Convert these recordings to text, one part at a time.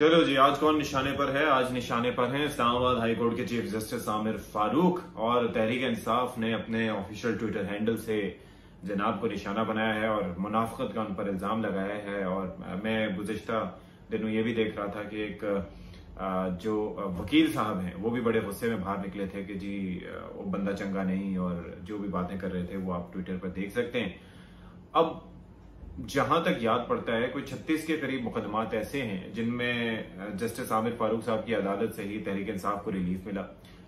चलो जी, आज कौन निशाने पर है? आज निशाने पर हैं इस्लामाबाद हाई कोर्ट के चीफ जस्टिस आमिर फारूक। और तहरीक इंसाफ ने अपने ऑफिशियल ट्विटर हैंडल से जनाब को निशाना बनाया है और मुनाफिकत का उन पर इल्जाम लगाया है। और मैं गुज़िश्ता दिनों ये भी देख रहा था कि एक जो वकील साहब हैं वो भी बड़े गुस्से में बाहर निकले थे कि जी वो बंदा चंगा नहीं, और जो भी बातें कर रहे थे वो आप ट्विटर पर देख सकते हैं। अब जहां तक याद पड़ता है, कोई 36 के करीब मुकदमात ऐसे हैं जिनमें जस्टिस आमिर फारूक साहब की अदालत से ही तहरीक इंसाफ को रिलीफ मिला।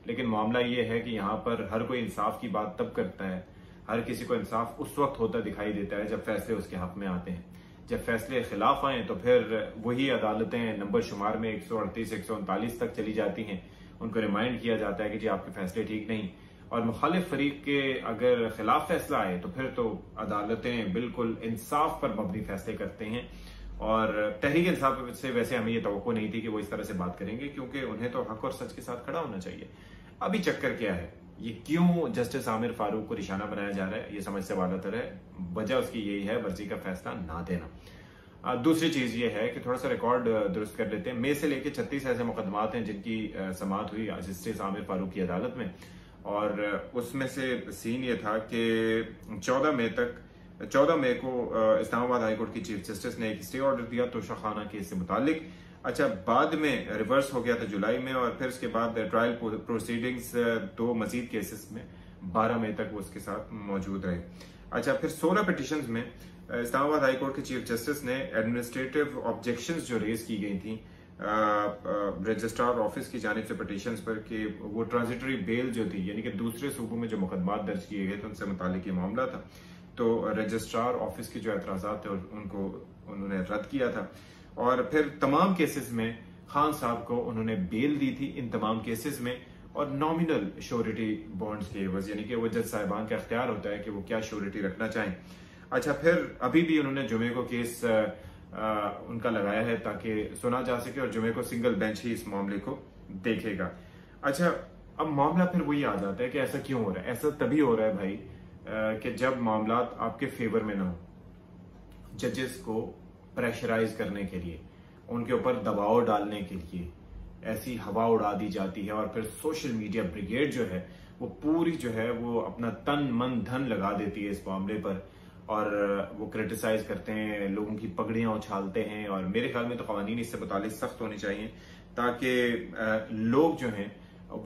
लेकिन मामला ये है कि यहाँ पर हर कोई इंसाफ की बात तब करता है, हर किसी को इंसाफ उस वक्त होता दिखाई देता है जब फैसले उसके हक में आते हैं। जब फैसले खिलाफ आए तो फिर वही अदालतें नंबर शुमार में 138 139 तक चली जाती हैं। उनको रिमाइंड किया जाता है कि जी आपके फैसले ठीक नहीं, और मुखालिफ फरीक के अगर खिलाफ फैसला आए तो फिर तो अदालतें बिल्कुल इंसाफ पर मबनी फैसले करते हैं। और तहरीक इंसाफ से वैसे हमें ये तवक्को नहीं थी कि वो इस तरह से बात करेंगे, क्योंकि उन्हें तो हक और सच के साथ खड़ा होना चाहिए। अभी चक्कर क्या है, ये क्यों जस्टिस आमिर फारूक को निशाना बनाया जा रहा है, ये समझ से बालातर है। वजह उसकी यही है, वर्जी का फैसला ना देना। दूसरी चीज ये है कि थोड़ा सा रिकॉर्ड दुरुस्त कर लेते हैं। मई से लेकर 36 ऐसे मुकदमात हैं जिनकी समाअत हुई जस्टिस आमिर फारूक की अदालत में, और उसमें से सीन ये था कि 14 मई को इस्लामाबाद हाई कोर्ट की चीफ जस्टिस ने एक स्टे ऑर्डर दिया तोशा खाना केस से मुतालिक। अच्छा, बाद में रिवर्स हो गया था जुलाई में, और फिर उसके बाद ट्रायल प्रोसीडिंग्स 2 मजीद केसेस में 12 मई तक वो उसके साथ मौजूद रहे। अच्छा, फिर 16 पिटिशंस में इस्लामाबाद हाई कोर्ट के चीफ जस्टिस ने एडमिनिस्ट्रेटिव ऑब्जेक्शंस जो रेज की गई थी रजिस्ट्रार ऑफिस की जानिब से पिटिशंस पर कि वो ट्रांजिटरी बेल जो थी, यानी कि दूसरे सूबों में जो मुकदमात दर्ज किए गए थे उनसे मुतालिक ये मामला था, तो रजिस्ट्रार ऑफिस के जो एतराजात थे उनको उन्होंने रद्द किया था। और फिर तमाम केसेस में खान साहब को उन्होंने बेल दी थी इन तमाम केसेस में, और नॉमिनल श्योरिटी बॉन्ड्स के एवज, यानी कि वो जज साहिबान का इख्तियार होता है कि वो क्या श्योरिटी रखना चाहें। अच्छा, फिर अभी भी उन्होंने जुमे को केस उनका लगाया है ताकि सुना जा सके, और जुमे को सिंगल बेंच ही इस मामले को देखेगा। अच्छा, अब मामला फिर वही आ जाता है कि ऐसा क्यों हो रहा है। ऐसा तभी हो रहा है भाई कि जब मामला आपके फेवर में ना हो। जजेस को प्रेशराइज करने के लिए, उनके ऊपर दबाव डालने के लिए ऐसी हवा उड़ा दी जाती है, और फिर सोशल मीडिया ब्रिगेड जो है वो पूरी जो है वो अपना तन मन धन लगा देती है इस मामले पर, और वो क्रिटिसाइज करते हैं, लोगों की पगड़ियां उछालते हैं। और मेरे ख्याल में तो कवानीन इससे मुतालिक सख्त होने चाहिए ताकि लोग जो हैं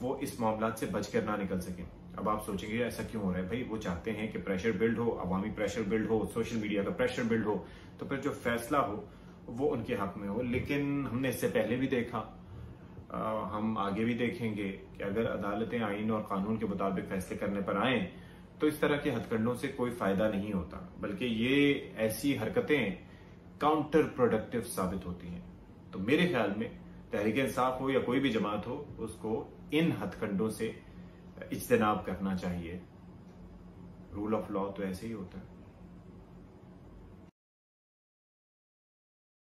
वो इस मामला से बचकर ना निकल सकें। अब आप सोचेंगे ऐसा क्यों हो रहा है भाई, वो चाहते हैं कि प्रेशर बिल्ड हो, अवामी प्रेशर बिल्ड हो, सोशल मीडिया का प्रेशर बिल्ड हो, तो फिर जो फैसला हो वो उनके हक में हो। लेकिन हमने इससे पहले भी देखा, हम आगे भी देखेंगे कि अगर अदालतें आईन और कानून के मुताबिक फैसले करने पर आए तो इस तरह के हथकंडों से कोई फायदा नहीं होता, बल्कि ये ऐसी हरकतें काउंटर प्रोडक्टिव साबित होती हैं। तो मेरे ख्याल में तहरीक इंसाफ हो या कोई भी जमात हो, उसको इन हथकंडों से इज्तनाब करना चाहिए। रूल ऑफ लॉ तो ऐसे ही होता है।